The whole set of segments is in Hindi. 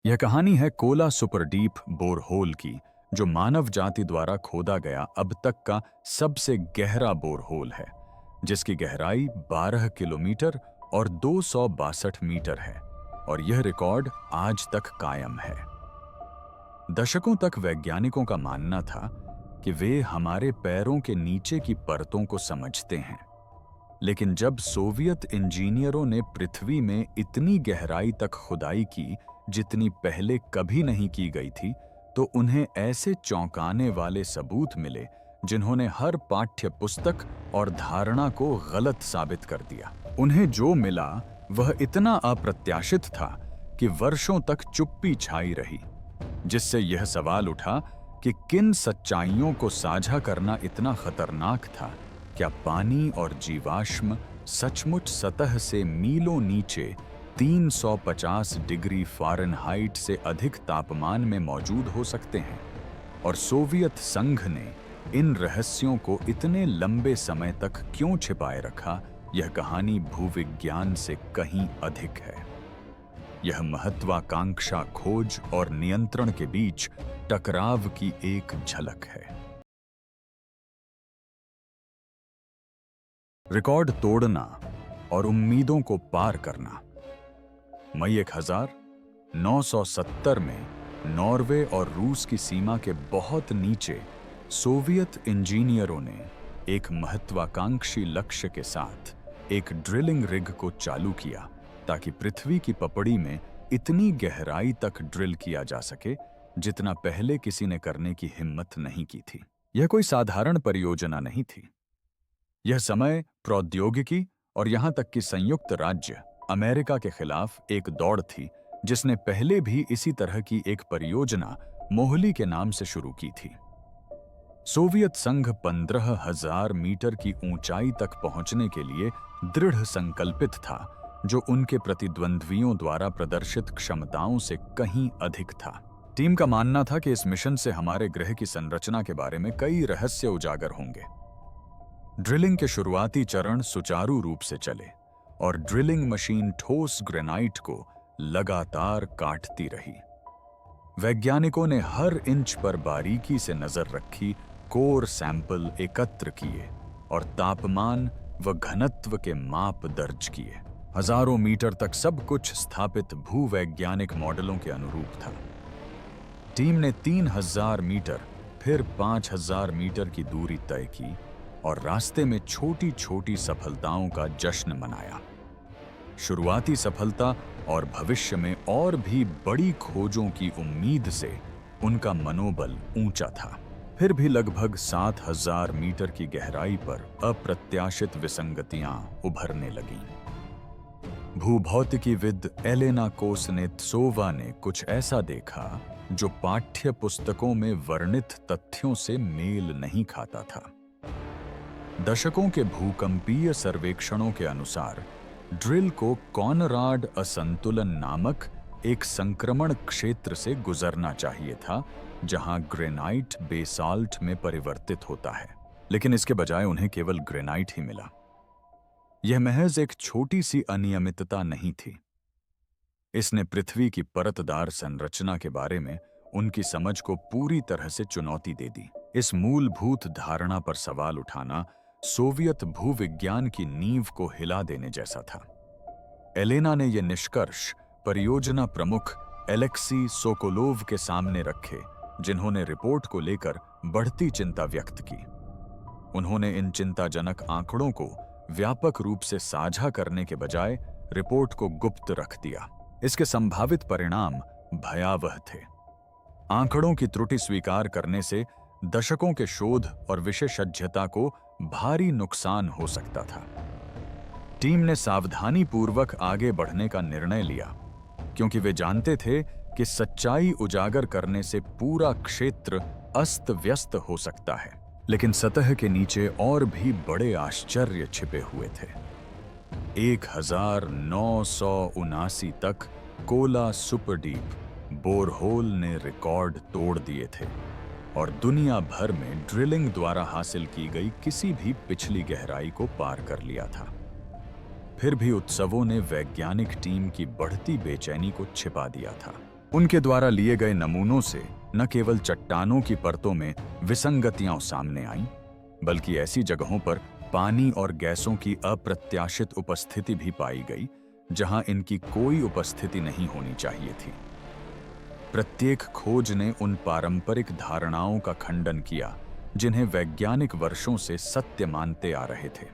यह कहानी है कोला सुपर डीप बोरहोल की, जो मानव जाति द्वारा खोदा गया अब तक का सबसे गहरा बोरहोल है, जिसकी गहराई 12 किलोमीटर और 262 मीटर है, और यह रिकॉर्ड आज तक कायम है। दशकों तक वैज्ञानिकों का मानना था कि वे हमारे पैरों के नीचे की परतों को समझते हैं, लेकिन जब सोवियत इंजीनियरों ने पृथ्वी में इतनी गहराई तक खुदाई की जितनी पहले कभी नहीं की गई थी, तो उन्हें ऐसे चौंकाने वाले सबूत मिले जिन्होंने हर पाठ्य पुस्तक और धारणा को गलत साबित कर दिया। उन्हें जो मिला वह इतना अप्रत्याशित था कि वर्षों तक चुप्पी छाई रही, जिससे यह सवाल उठा कि किन सच्चाइयों को साझा करना इतना खतरनाक था। क्या पानी और जीवाश्म सचमुच सतह से मीलों नीचे 350 डिग्री फ़ारेनहाइट से अधिक तापमान में मौजूद हो सकते हैं? और सोवियत संघ ने इन रहस्यों को इतने लंबे समय तक क्यों छिपाए रखा? यह कहानी भूविज्ञान से कहीं अधिक है। यह महत्वाकांक्षा, खोज और नियंत्रण के बीच टकराव की एक झलक है। रिकॉर्ड तोड़ना और उम्मीदों को पार करना। मई 1970 में नॉर्वे और रूस की सीमा के बहुत नीचे सोवियत इंजीनियरों ने एक महत्वाकांक्षी लक्ष्य के साथ एक ड्रिलिंग रिग को चालू किया, ताकि पृथ्वी की पपड़ी में इतनी गहराई तक ड्रिल किया जा सके जितना पहले किसी ने करने की हिम्मत नहीं की थी। यह कोई साधारण परियोजना नहीं थी। यह समय, प्रौद्योगिकी और यहां तक कि संयुक्त राज्य अमेरिका के खिलाफ एक दौड़ थी, जिसने पहले भी इसी तरह की एक परियोजना मोहली के नाम से शुरू की थी। सोवियत संघ 15,000 मीटर की ऊंचाई तक पहुंचने के लिए दृढ़ संकल्पित था, जो उनके प्रतिद्वंद्वियों द्वारा प्रदर्शित क्षमताओं से कहीं अधिक था। टीम का मानना था कि इस मिशन से हमारे ग्रह की संरचना के बारे में कई रहस्य उजागर होंगे। ड्रिलिंग के शुरुआती चरण सुचारू रूप से चले और ड्रिलिंग मशीन ठोस ग्रेनाइट को लगातार काटती रही। वैज्ञानिकों ने हर इंच पर बारीकी से नजर रखी, कोर सैंपल एकत्र किए और तापमान व घनत्व के माप दर्ज किए। हजारों मीटर तक सब कुछ स्थापित भूवैज्ञानिक मॉडलों के अनुरूप था। टीम ने 3,000 मीटर, फिर 5,000 मीटर की दूरी तय की और रास्ते में छोटी छोटी सफलताओं का जश्न मनाया। शुरुआती सफलता और भविष्य में और भी बड़ी खोजों की उम्मीद से उनका मनोबल ऊंचा था। फिर भी लगभग 7,000 मीटर की गहराई पर अप्रत्याशित विसंगतियां उभरने लगीं। भूभौतिकीविद एलेना कोसनेत्सोवा ने कुछ ऐसा देखा जो पाठ्य पुस्तकों में वर्णित तथ्यों से मेल नहीं खाता था। दशकों के भूकंपीय सर्वेक्षणों के अनुसार ड्रिल को कॉनराड असंतुलन नामक एक संक्रमण क्षेत्र से गुजरना चाहिए था, जहां ग्रेनाइट बेसाल्ट में परिवर्तित होता है, लेकिन इसके बजाय उन्हें केवल ग्रेनाइट ही मिला। यह महज एक छोटी सी अनियमितता नहीं थी। इसने पृथ्वी की परतदार संरचना के बारे में उनकी समझ को पूरी तरह से चुनौती दे दी। इस मूलभूत धारणा पर सवाल उठाना सोवियत भूविज्ञान की नींव को हिला देने जैसा था। एलेना ने यह निष्कर्ष परियोजना प्रमुख एलेक्सी सोकोलोव के सामने रखे, जिन्होंने रिपोर्ट को लेकर बढ़ती चिंता व्यक्त की। उन्होंने इन चिंताजनक आंकड़ों को व्यापक रूप से साझा करने के बजाय रिपोर्ट को गुप्त रख दिया। इसके संभावित परिणाम भयावह थे। आंकड़ों की त्रुटि स्वीकार करने से दशकों के शोध और विशेषज्ञता को भारी नुकसान हो सकता था। टीम ने सावधानीपूर्वक आगे बढ़ने का निर्णय लिया, क्योंकि वे जानते थे कि सच्चाई उजागर करने से पूरा क्षेत्र अस्त व्यस्त हो सकता है। लेकिन सतह के नीचे और भी बड़े आश्चर्य छिपे हुए थे। 1979 तक कोला सुपरडीप बोरहोल ने रिकॉर्ड तोड़ दिए थे और दुनिया भर में ड्रिलिंग द्वारा हासिल की गई किसी भी पिछली गहराई को पार कर लिया था। फिर भी उत्सवों ने वैज्ञानिक टीम की बढ़ती बेचैनी को छिपा दिया था। उनके द्वारा लिए गए नमूनों से न केवल चट्टानों की परतों में विसंगतियां सामने आईं, बल्कि ऐसी जगहों पर पानी और गैसों की अप्रत्याशित उपस्थिति भी पाई गई जहां इनकी कोई उपस्थिति नहीं होनी चाहिए थी। प्रत्येक खोज ने उन पारंपरिक धारणाओं का खंडन किया जिन्हें वैज्ञानिक वर्षों से सत्य मानते आ रहे थे।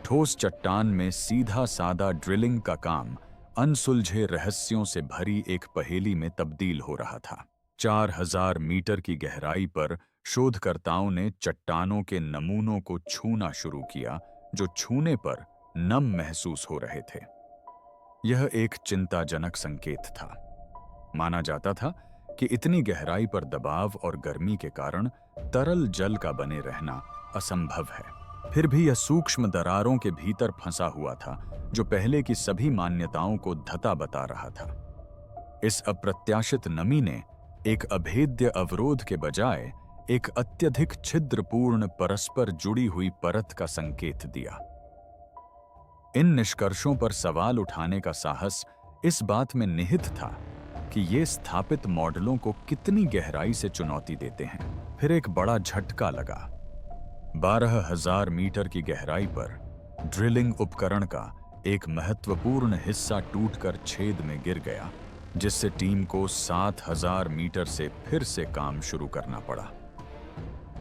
ठोस चट्टान में सीधा सादा ड्रिलिंग का काम अनसुलझे रहस्यों से भरी एक पहेली में तब्दील हो रहा था। 4000 मीटर की गहराई पर शोधकर्ताओं ने चट्टानों के नमूनों को छूना शुरू किया, जो छूने पर नम महसूस हो रहे थे। यह एक चिंताजनक संकेत था। माना जाता था कि इतनी गहराई पर दबाव और गर्मी के कारण तरल जल का बने रहना असंभव है। फिर भी यह सूक्ष्म दरारों के भीतर फंसा हुआ था, जो पहले की सभी मान्यताओं को धता बता रहा था। इस अप्रत्याशित नमी ने एक अभेद्य अवरोध के बजाय एक अत्यधिक छिद्रपूर्ण परस्पर जुड़ी हुई परत का संकेत दिया। इन निष्कर्षों पर सवाल उठाने का साहस इस बात में निहित था कि ये स्थापित मॉडलों को कितनी गहराई से चुनौती देते हैं। फिर एक बड़ा झटका लगा। 12,000 मीटर की गहराई पर ड्रिलिंग उपकरण का एक महत्वपूर्ण हिस्सा टूटकर छेद में गिर गया, जिससे टीम को 7,000 मीटर से फिर से काम शुरू करना पड़ा।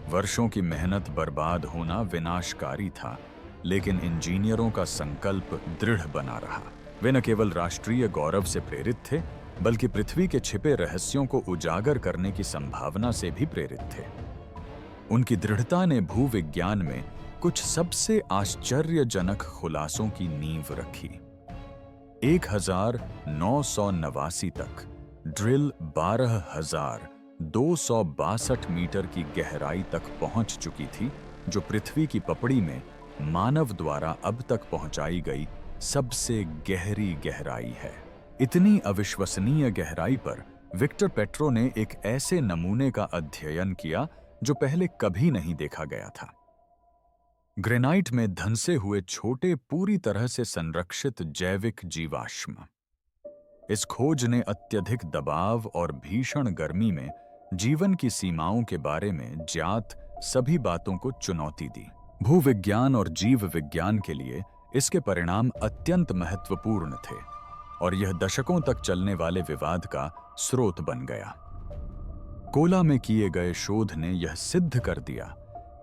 वर्षों की मेहनत बर्बाद होना विनाशकारी था, लेकिन इंजीनियरों का संकल्प दृढ़ बना रहा। वे न केवल राष्ट्रीय गौरव से प्रेरित थे, बल्कि पृथ्वी के छिपे रहस्यों को उजागर करने की संभावना से भी प्रेरित थे। उनकी दृढ़ता ने भूविज्ञान में कुछ सबसे आश्चर्यजनक खुलासों की नींव रखी। 1989 तक ड्रिल 12,262 मीटर की गहराई तक पहुंच चुकी थी, जो पृथ्वी की पपड़ी में मानव द्वारा अब तक पहुंचाई गई सबसे गहरी गहराई है। इतनी अविश्वसनीय गहराई पर विक्टर पेट्रो ने एक ऐसे नमूने का अध्ययन किया जो पहले कभी नहीं देखा गया था। ग्रेनाइट में धंसे हुए छोटे, पूरी तरह से संरक्षित जैविक जीवाश्म। इस खोज ने अत्यधिक दबाव और भीषण गर्मी में जीवन की सीमाओं के बारे में ज्ञात सभी बातों को चुनौती दी। भूविज्ञान और जीव विज्ञान के लिए इसके परिणाम अत्यंत महत्वपूर्ण थे और यह दशकों तक चलने वाले विवाद का स्रोत बन गया। कोला में किए गए शोध ने यह सिद्ध कर दिया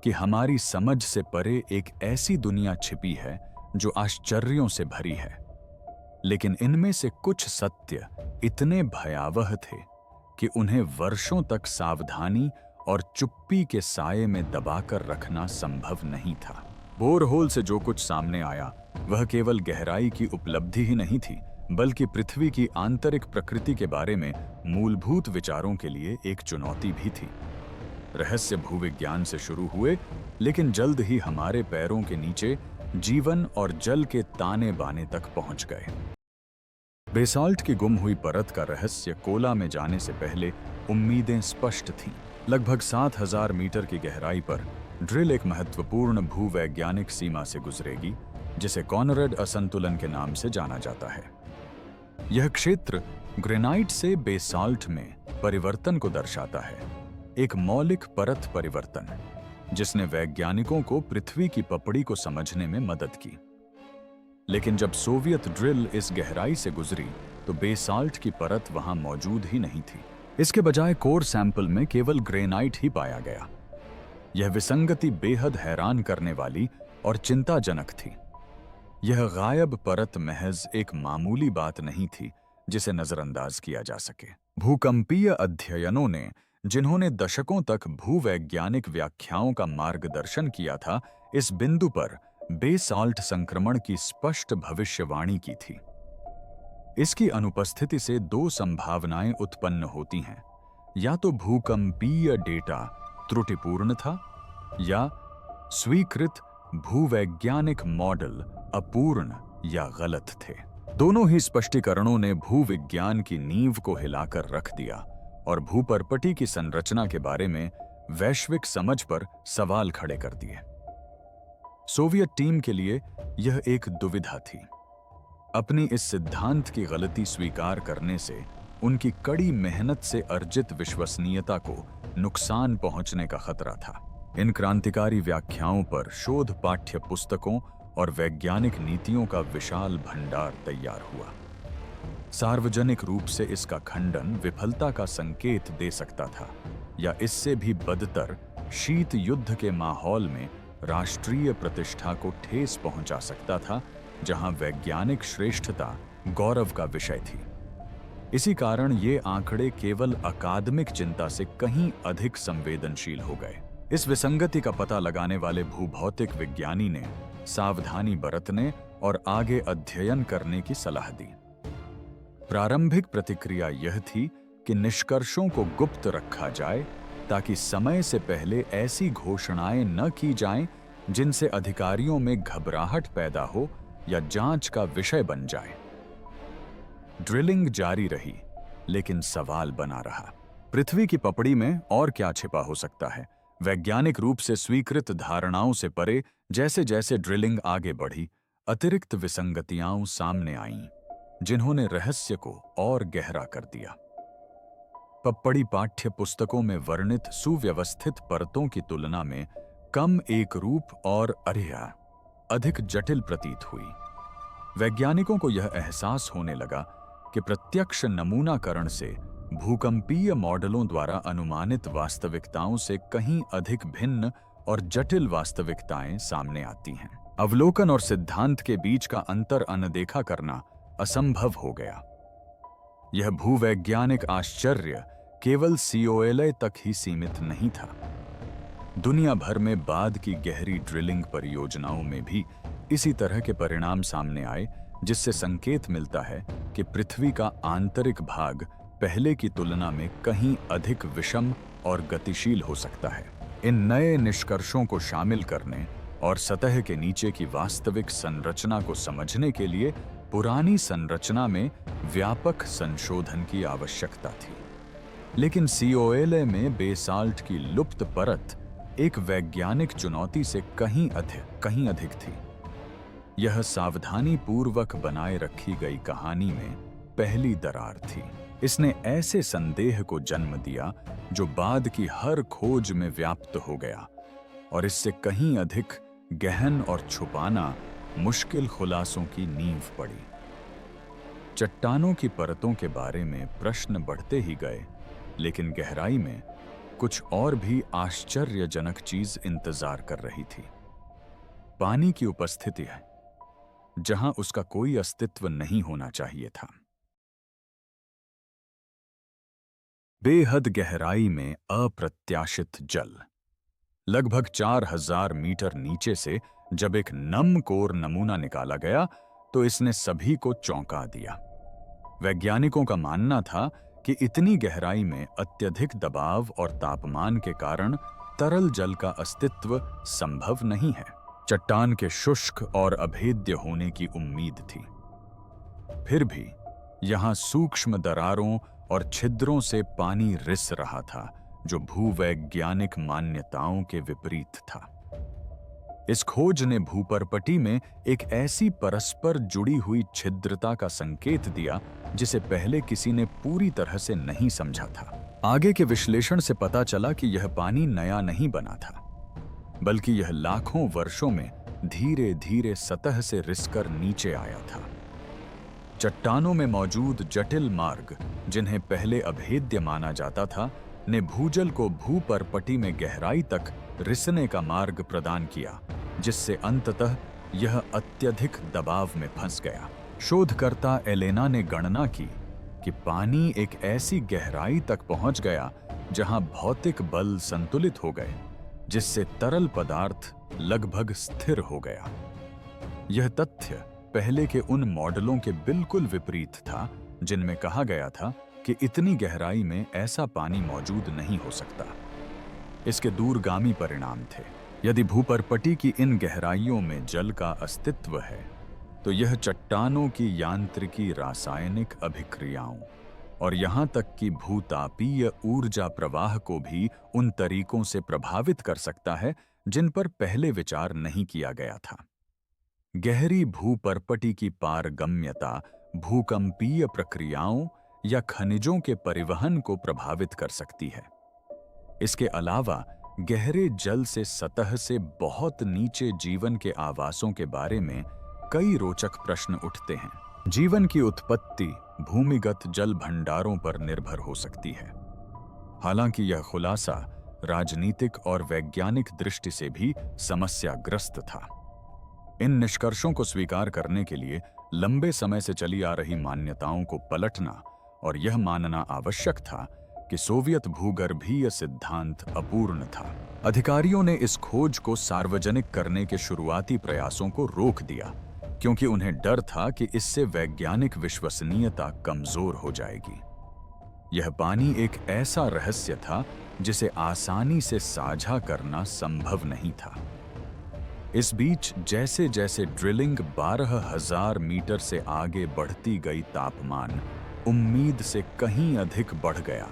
कि हमारी समझ से परे एक ऐसी दुनिया छिपी है जो आश्चर्यों से भरी है, लेकिन इनमें से कुछ सत्य इतने भयावह थे कि उन्हें वर्षों तक सावधानी और चुप्पी के साये में दबाकर रखना संभव नहीं था। बोरहोल से जो कुछ सामने आया वह केवल गहराई की उपलब्धि ही नहीं थी, बल्कि पृथ्वी की आंतरिक प्रकृति के बारे में मूलभूत विचारों के लिए एक चुनौती भी थी। रहस्य भूविज्ञान से शुरू हुए, लेकिन जल्द ही हमारे पैरों के नीचे जीवन और जल के ताने बाने तक पहुंच गए। बेसाल्ट की गुम हुई परत का रहस्य कोला में जाने से पहले उम्मीदें स्पष्ट थीं। लगभग 7,000 मीटर की गहराई पर ड्रिल एक महत्वपूर्ण भूवैज्ञानिक सीमा से गुजरेगी, जिसे कॉनरेड असंतुलन के नाम से जाना जाता है। यह क्षेत्र ग्रेनाइट से बेसाल्ट में परिवर्तन को दर्शाता है, एक मौलिक परत परिवर्तन, जिसने वैज्ञानिकों को पृथ्वी की पपड़ी को समझने में मदद की। लेकिन जब सोवियत ड्रिल इस गहराई से गुजरी तो बेसाल्ट की परत वहां मौजूद ही नहीं थी। इसके बजाय कोर सैंपल में केवल ग्रेनाइट ही पाया गया। यह विसंगति बेहद हैरान करने वाली और चिंताजनक थी। यह गायब परत महज एक मामूली बात नहीं थी जिसे नजरअंदाज किया जा सके। भूकंपीय अध्ययनों ने, जिन्होंने दशकों तक भूवैज्ञानिक व्याख्याओं का मार्गदर्शन किया था, इस बिंदु पर बेसाल्ट संक्रमण की स्पष्ट भविष्यवाणी की थी। इसकी अनुपस्थिति से दो संभावनाएं उत्पन्न होती हैं, या तो भूकंपीय डेटा त्रुटिपूर्ण था या स्वीकृत भूवैज्ञानिक मॉडल अपूर्ण या गलत थे। दोनों ही स्पष्टीकरणों ने भूविज्ञान की नींव को हिलाकर रख दिया और भूपर्पटी की संरचना के बारे में वैश्विक समझ पर सवाल खड़े कर दिए। सोवियत टीम के लिए यह एक दुविधा थी। अपनी इस सिद्धांत की गलती स्वीकार करने से उनकी कड़ी मेहनत से अर्जित विश्वसनीयता को नुकसान पहुंचने का खतरा था। इन क्रांतिकारी व्याख्याओं पर शोध पाठ्य पुस्तकों और वैज्ञानिक नीतियों का विशाल भंडार तैयार हुआ। सार्वजनिक रूप से इसका खंडन विफलता का संकेत दे सकता था, या इससे भी बदतर शीत युद्ध के माहौल में राष्ट्रीय प्रतिष्ठा को ठेस पहुंचा सकता था, जहां वैज्ञानिक श्रेष्ठता गौरव का विषय थी। इसी कारण ये आंकड़े केवल अकादमिक चिंता से कहीं अधिक संवेदनशील हो गए। इस विसंगति का पता लगाने वाले भूभौतिक विज्ञानी ने सावधानी बरतने और आगे अध्ययन करने की सलाह दी। प्रारंभिक प्रतिक्रिया यह थी कि निष्कर्षों को गुप्त रखा जाए, ताकि समय से पहले ऐसी घोषणाएं न की जाएं जिनसे अधिकारियों में घबराहट पैदा हो या जांच का विषय बन जाए। ड्रिलिंग जारी रही, लेकिन सवाल बना रहा, पृथ्वी की पपड़ी में और क्या छिपा हो सकता है। वैज्ञानिक रूप से स्वीकृत धारणाओं से परे जैसे जैसे ड्रिलिंग आगे बढ़ी, अतिरिक्त विसंगतियां सामने आईं, जिन्होंने रहस्य को और गहरा कर दिया। पपड़ी पाठ्य पुस्तकों में वर्णित सुव्यवस्थित परतों की तुलना में कम एक रूप और अधिक जटिल प्रतीत हुई। वैज्ञानिकों को यह एहसास होने लगा कि प्रत्यक्ष नमूनाकरण से भूकंपीय मॉडलों द्वारा अनुमानित वास्तविकताओं से कहीं अधिक भिन्न और जटिल वास्तविकताएं सामने आती हैं। अवलोकन और सिद्धांत के बीच का अंतर अनदेखा करना असंभव हो गया। यह भूवैज्ञानिक आश्चर्य केवल COLA तक ही सीमित नहीं था। दुनिया भर में बाद की गहरी ड्रिलिंग परियोजनाओं में भी इसी तरह के परिणाम सामने आए, जिससे संकेत मिलता है कि पृथ्वी का आंतरिक भाग पहले की तुलना में कहीं अधिक विषम और गतिशील हो सकता है। इन नए निष्कर्षों को शामिल करने और सतह के नीचे की वास्तविक संरचना को समझने के लिए पुरानी संरचना में व्यापक संशोधन की आवश्यकता थी। लेकिन COLA में बेसाल्ट की लुप्त परत एक वैज्ञानिक चुनौती से कहीं अधिक थी। यह सावधानी पूर्वक बनाए रखी गई कहानी में पहली दरार थी। इसने ऐसे संदेह को जन्म दिया जो बाद की हर खोज में व्याप्त हो गया, और इससे कहीं अधिक गहन और छुपाना मुश्किल खुलासों की नींव पड़ी। चट्टानों की परतों के बारे में प्रश्न बढ़ते ही गए, लेकिन गहराई में कुछ और भी आश्चर्यजनक चीज इंतजार कर रही थी। पानी की उपस्थिति है जहां उसका कोई अस्तित्व नहीं होना चाहिए था। बेहद गहराई में अप्रत्याशित जल। लगभग 4000 मीटर नीचे से जब एक नम कोर नमूना निकाला गया तो इसने सभी को चौंका दिया। वैज्ञानिकों का मानना था कि इतनी गहराई में अत्यधिक दबाव और तापमान के कारण तरल जल का अस्तित्व संभव नहीं है। चट्टान के शुष्क और अभेद्य होने की उम्मीद थी। फिर भी यहां सूक्ष्म दरारों और छिद्रों से पानी रिस रहा था, जो भूवैज्ञानिक मान्यताओं के विपरीत था। इस खोज ने भूपर्पटी में एक ऐसी परस्पर जुड़ी हुई छिद्रता का संकेत दिया जिसे पहले किसी ने पूरी तरह से नहीं समझा था। आगे के विश्लेषण से पता चला कि यह पानी नया नहीं बना था, बल्कि यह लाखों वर्षों में धीरे धीरे सतह से रिसकर नीचे आया था। चट्टानों में मौजूद जटिल मार्ग, जिन्हें पहले अभेद्य माना जाता था, ने भूजल को भूपर्पटी में गहराई तक रिसने का मार्ग प्रदान किया, जिससे अंततः यह अत्यधिक दबाव में फंस गया। शोधकर्ता एलेना ने गणना की कि पानी एक ऐसी गहराई तक पहुंच गया जहां भौतिक बल संतुलित हो गए, जिससे तरल पदार्थ लगभग स्थिर हो गया। यह तथ्य पहले के उन मॉडलों के बिल्कुल विपरीत था जिनमें कहा गया था कि इतनी गहराई में ऐसा पानी मौजूद नहीं हो सकता। इसके दूरगामी परिणाम थे। यदि भूपर्पटी की इन गहराइयों में जल का अस्तित्व है, तो यह चट्टानों की यांत्रिकी, रासायनिक अभिक्रियाओं और यहां तक कि भूतापीय ऊर्जा प्रवाह को भी उन तरीकों से प्रभावित कर सकता है जिन पर पहले विचार नहीं किया गया था। गहरी भूपर्पटी की पारगम्यता भूकंपीय प्रक्रियाओं या खनिजों के परिवहन को प्रभावित कर सकती है। इसके अलावा गहरे जल से सतह से बहुत नीचे जीवन के आवासों के बारे में कई रोचक प्रश्न उठते हैं। जीवन की उत्पत्ति भूमिगत जल भंडारों पर निर्भर हो सकती है। हालांकि यह खुलासा राजनीतिक और वैज्ञानिक दृष्टि से भी समस्याग्रस्त था। इन निष्कर्षों को स्वीकार करने के लिए लंबे समय से चली आ रही मान्यताओं को पलटना और यह मानना आवश्यक था कि सोवियत भूगर्भीय सिद्धांत अपूर्ण था। अधिकारियों ने इस खोज को सार्वजनिक करने के शुरुआती प्रयासों को रोक दिया, क्योंकि उन्हें डर था कि इससे वैज्ञानिक विश्वसनीयता कमजोर हो जाएगी। यह पानी एक ऐसा रहस्य था जिसे आसानी से साझा करना संभव नहीं था। इस बीच जैसे जैसे ड्रिलिंग 12,000 मीटर से आगे बढ़ती गई, तापमान उम्मीद से कहीं अधिक बढ़ गया,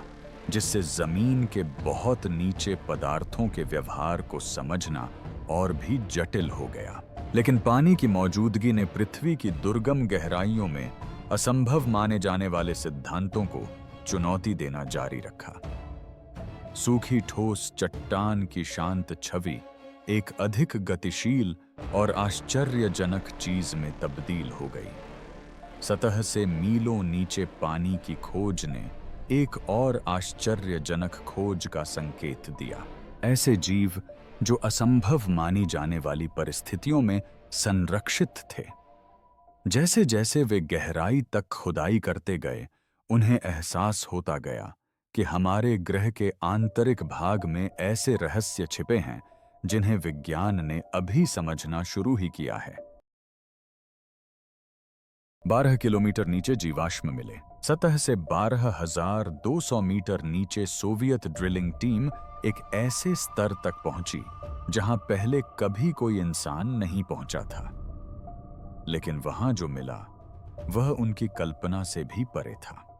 जिससे जमीन के बहुत नीचे पदार्थों के व्यवहार को समझना और भी जटिल हो गया। लेकिन पानी की मौजूदगी ने पृथ्वी की दुर्गम गहराइयों में असंभव माने जाने वाले सिद्धांतों को चुनौती देना जारी रखा। सूखी ठोस चट्टान की शांत छवि एक अधिक गतिशील और आश्चर्यजनक चीज में तब्दील हो गई। सतह से मीलों नीचे पानी की खोज ने एक और आश्चर्यजनक खोज का संकेत दिया। ऐसे जीव जो असंभव मानी जाने वाली परिस्थितियों में संरक्षित थे। जैसे जैसे वे गहराई तक खुदाई करते गए, उन्हें एहसास होता गया कि हमारे ग्रह के आंतरिक भाग में ऐसे रहस्य छिपे हैं जिन्हें विज्ञान ने अभी समझना शुरू ही किया है। 12 किलोमीटर नीचे जीवाश्म मिले। सतह से 12,200 मीटर नीचे सोवियत ड्रिलिंग टीम एक ऐसे स्तर तक पहुंची जहां पहले कभी कोई इंसान नहीं पहुंचा था। लेकिन वहां जो मिला वह उनकी कल्पना से भी परे था।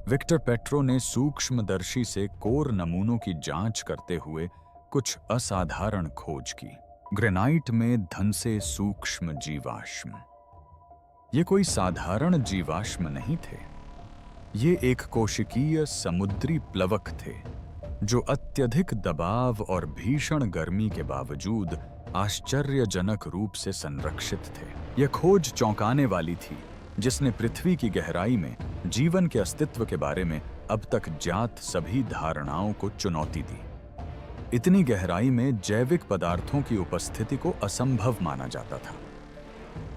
विक्टर पेट्रो ने सूक्ष्मदर्शी से कोर नमूनों की जांच करते हुए कुछ असाधारण खोज की। ग्रेनाइट में धंसे सूक्ष्म जीवाश्म। ये कोई साधारण जीवाश्म नहीं थे। ये एक कोशिकीय समुद्री प्लवक थे जो अत्यधिक दबाव और भीषण गर्मी के बावजूद आश्चर्यजनक रूप से संरक्षित थे। यह खोज चौंकाने वाली थी, जिसने पृथ्वी की गहराई में जीवन के अस्तित्व के बारे में अब तक ज्ञात सभी धारणाओं को चुनौती दी। इतनी गहराई में जैविक पदार्थों की उपस्थिति को असंभव माना जाता था।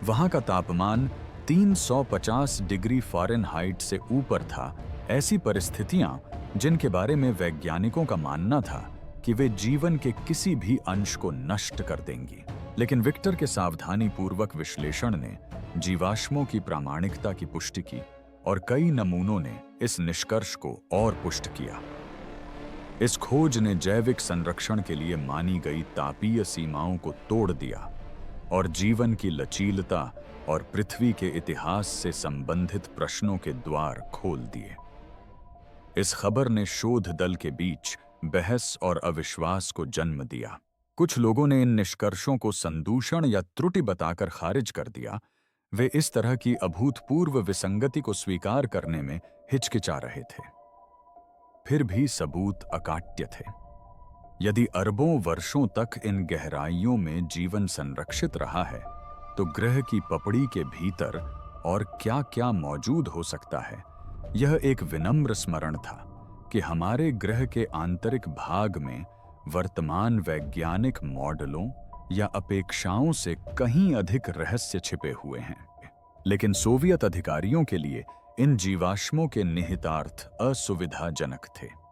वहां का तापमान 350 डिग्री फ़ारेनहाइट से ऊपर था। ऐसी परिस्थितियां जिनके बारे में वैज्ञानिकों का मानना था कि वे जीवन के किसी भी अंश को नष्ट कर देंगी। लेकिन विक्टर के सावधानीपूर्वक विश्लेषण ने जीवाश्मों की प्रामाणिकता की पुष्टि की और कई नमूनों ने इस निष्कर्ष को और पुष्ट किया। इस खोज ने जैविक संरक्षण के लिए मानी गई तापीय सीमाओं को तोड़ दिया और जीवन की लचीलता और पृथ्वी के इतिहास से संबंधित प्रश्नों के द्वार खोल दिए। इस खबर ने शोध दल के बीच बहस और अविश्वास को जन्म दिया। कुछ लोगों ने इन निष्कर्षों को संदूषण या त्रुटि बताकर खारिज कर दिया। वे इस तरह की अभूतपूर्व विसंगति को स्वीकार करने में हिचकिचा रहे थे। फिर भी सबूत अकाट्य थे। यदि अरबों वर्षों तक इन गहराइयों में जीवन संरक्षित रहा है, तो ग्रह की पपड़ी के भीतर और क्या-क्या मौजूद हो सकता है। यह एक विनम्र स्मरण था कि हमारे ग्रह के आंतरिक भाग में वर्तमान वैज्ञानिक मॉडलों या अपेक्षाओं से कहीं अधिक रहस्य छिपे हुए हैं। लेकिन सोवियत अधिकारियों के लिए इन जीवाश्मों के निहितार्थ असुविधाजनक थे।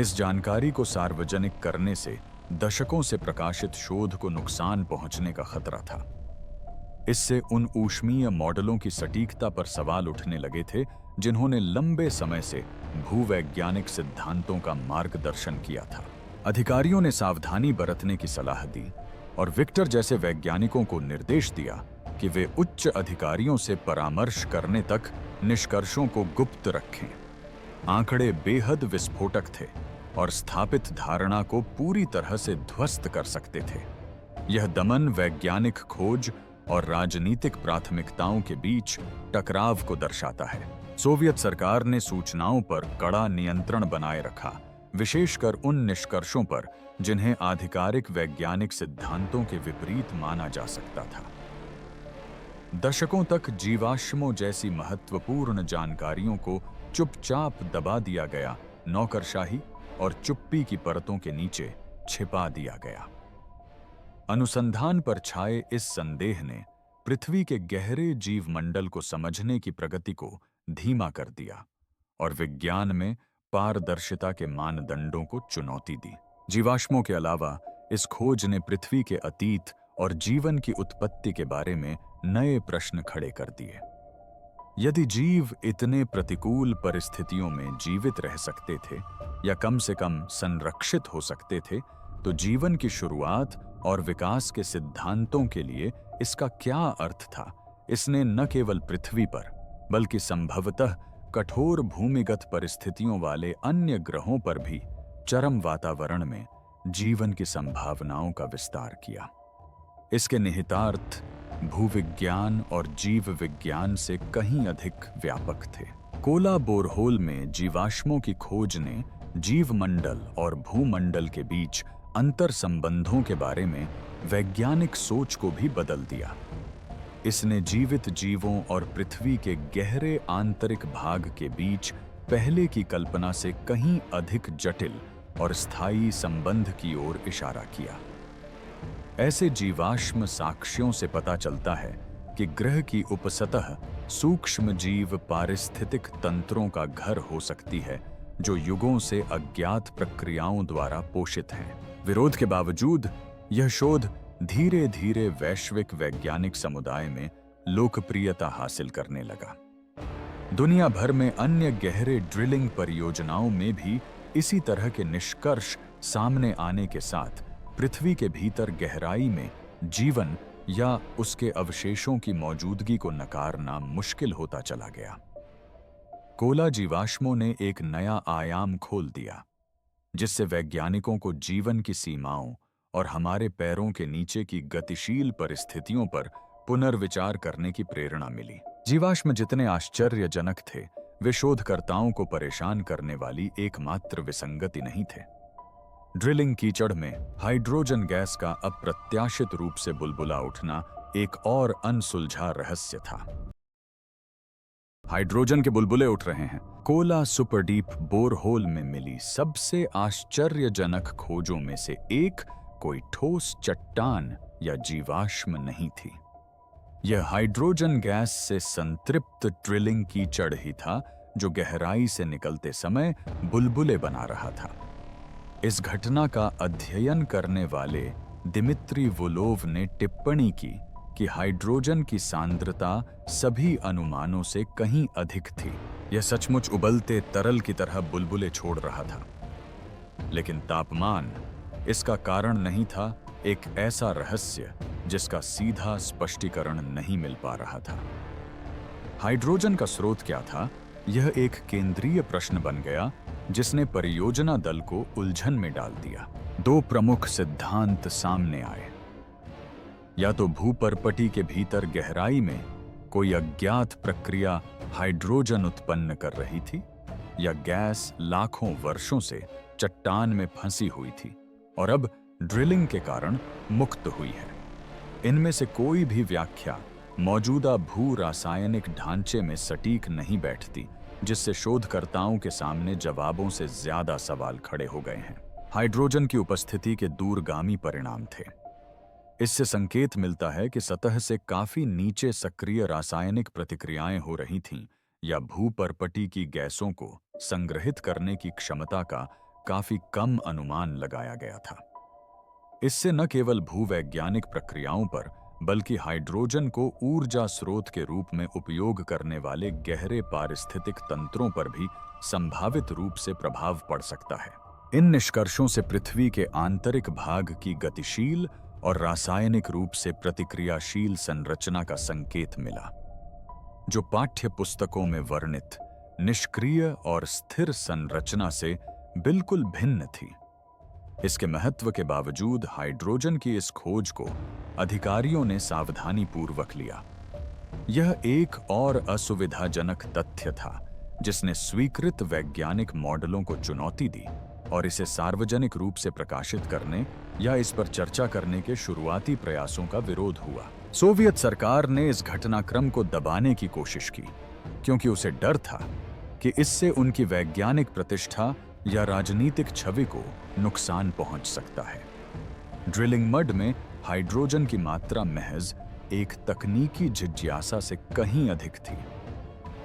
इस जानकारी को सार्वजनिक करने से दशकों से प्रकाशित शोध को नुकसान पहुंचने का खतरा था। इससे उन ऊष्मीय मॉडलों की सटीकता पर सवाल उठने लगे थे जिन्होंने लंबे समय से भूवैज्ञानिक सिद्धांतों का मार्गदर्शन किया था। अधिकारियों ने सावधानी बरतने की सलाह दी और विक्टर जैसे वैज्ञानिकों को निर्देश दिया कि वे उच्च अधिकारियों से परामर्श करने तक निष्कर्षों को गुप्त रखें। आंकड़े बेहद विस्फोटक थे और स्थापित धारणा को पूरी तरह से ध्वस्त कर सकते थे। यह दमन वैज्ञानिक खोज और राजनीतिक प्राथमिकताओं के बीच टकराव को दर्शाता है। सोवियत सरकार ने सूचनाओं पर कड़ा नियंत्रण बनाए रखा, विशेषकर उन निष्कर्षों पर जिन्हें आधिकारिक वैज्ञानिक सिद्धांतों के विपरीत माना जा सकता था। दशकों तक जीवाश्मों जैसी महत्वपूर्ण जानकारियों को चुपचाप दबा दिया गया, नौकरशाही और चुप्पी की परतों के नीचे छिपा दिया गया। अनुसंधान पर छाए इस संदेह ने पृथ्वी के गहरे जीवमंडल को समझने की प्रगति को धीमा कर दिया और विज्ञान में पारदर्शिता के मानदंडों को चुनौती दी। जीवाश्मों के अलावा इस खोज ने पृथ्वी के अतीत और जीवन की उत्पत्ति के बारे में नए प्रश्न खड़े कर दिए। यदि जीव इतने प्रतिकूल परिस्थितियों में जीवित रह सकते थे या कम से कम संरक्षित हो सकते थे, तो जीवन की शुरुआत और विकास के सिद्धांतों के लिए इसका क्या अर्थ था? इसने न केवल पृथ्वी पर बल्कि संभवतः कठोर भूमिगत परिस्थितियों वाले अन्य ग्रहों पर भी चरम वातावरण में जीवन की संभावनाओं का विस्तार किया। इसके निहितार्थ भूविज्ञान और जीव विज्ञान से कहीं अधिक व्यापक थे। कोला बोरहोल में जीवाश्मों की खोज ने जीवमंडल और भूमंडल के बीच अंतर संबंधों के बारे में वैज्ञानिक सोच को भी बदल दिया। इसने जीवित जीवों और पृथ्वी के गहरे आंतरिक भाग के बीच पहले की कल्पना से कहीं अधिक जटिल और स्थायी संबंध की ओर इशारा किया। ऐसे जीवाश्म साक्ष्यों से पता चलता है कि ग्रह की उपसतह सूक्ष्म जीव पारिस्थितिक तंत्रों का घर हो सकती है, जो युगों से अज्ञात प्रक्रियाओं द्वारा पोषित हैं। विरोध के बावजूद यह शोध धीरे धीरे वैश्विक वैज्ञानिक समुदाय में लोकप्रियता हासिल करने लगा। दुनिया भर में अन्य गहरे ड्रिलिंग परियोजनाओं में भी इसी तरह के निष्कर्ष सामने आने के साथ पृथ्वी के भीतर गहराई में जीवन या उसके अवशेषों की मौजूदगी को नकारना मुश्किल होता चला गया। कोला जीवाश्मों ने एक नया आयाम खोल दिया, जिससे वैज्ञानिकों को जीवन की सीमाओं और हमारे पैरों के नीचे की गतिशील परिस्थितियों पर पुनर्विचार करने की प्रेरणा मिली। जीवाश्म जितने आश्चर्यजनक थे, वे शोधकर्ताओं को परेशान करने वाली एकमात्र विसंगति नहीं थे। ड्रिलिंग कीचड़ में हाइड्रोजन गैस का अप्रत्याशित रूप से बुलबुला उठना एक और अनसुलझा रहस्य था। हाइड्रोजन के बुलबुले उठ रहे हैं। कोला सुपरडीप बोरहोल में मिली सबसे आश्चर्यजनक खोजों में से एक कोई ठोस चट्टान या जीवाश्म नहीं थी। यह हाइड्रोजन गैस से संतृप्त ड्रिलिंग कीचड़ ही था, जो गहराई से निकलते समय बुलबुले बना रहा था। इस घटना का अध्ययन करने वाले दिमित्री वोलोव ने टिप्पणी की कि हाइड्रोजन की सांद्रता सभी अनुमानों से कहीं अधिक थी। यह सचमुच उबलते तरल की तरह बुलबुले छोड़ रहा था। लेकिन तापमान इसका कारण नहीं था, एक ऐसा रहस्य जिसका सीधा स्पष्टीकरण नहीं मिल पा रहा था। हाइड्रोजन का स्रोत क्या था? यह एक केंद्रीय प्रश्न बन गया, जिसने परियोजना दल को उलझन में डाल दिया। दो प्रमुख सिद्धांत सामने आए। या तो भूपर्पटी के भीतर गहराई में कोई अज्ञात प्रक्रिया हाइड्रोजन उत्पन्न कर रही थी, या गैस लाखों वर्षों से चट्टान में फंसी हुई थी और अब ड्रिलिंग के कारण मुक्त हुई है। इनमें से कोई भी व्याख्या मौजूदा भू रासायनिक ढांचे में सटीक नहीं बैठती, जिससे शोधकर्ताओं के सामने जवाबों से ज्यादा सवाल खड़े हो गए हैं। हाइड्रोजन की उपस्थिति के दूरगामी परिणाम थे। इससे संकेत मिलता है कि सतह से काफी नीचे सक्रिय रासायनिक प्रतिक्रियाएं हो रही थीं, या भूपर्पटी की गैसों को संग्रहित करने की क्षमता का काफी कम अनुमान लगाया गया था। इससे न केवल भूवैज्ञानिक प्रक्रियाओं पर, बल्कि हाइड्रोजन को ऊर्जा स्रोत के रूप में उपयोग करने वाले गहरे पारिस्थितिक तंत्रों पर भी संभावित रूप से प्रभाव पड़ सकता है। इन निष्कर्षों से पृथ्वी के आंतरिक भाग की गतिशील और रासायनिक रूप से प्रतिक्रियाशील संरचना का संकेत मिला, जो पाठ्य पुस्तकों में वर्णित निष्क्रिय और स्थिर संरचना से बिल्कुल भिन्न थी। इसके महत्व के बावजूद हाइड्रोजन की इस खोज को अधिकारियों ने सावधानी पूर्वक लिया। यह एक और असुविधाजनक तथ्य था जिसने स्वीकृत वैज्ञानिक मॉडलों को चुनौती दी और इसे सार्वजनिक रूप से प्रकाशित करने या इस पर चर्चा करने के शुरुआती प्रयासों का विरोध हुआ। सोवियत सरकार ने इस घटनाक्रम को दबाने की कोशिश की क्योंकि उसे डर था कि इससे उनकी वैज्ञानिक प्रतिष्ठा या राजनीतिक छवि को नुकसान पहुंच सकता है। ड्रिलिंग मड में हाइड्रोजन की मात्रा महज एक तकनीकी जिज्ञासा से कहीं अधिक थी।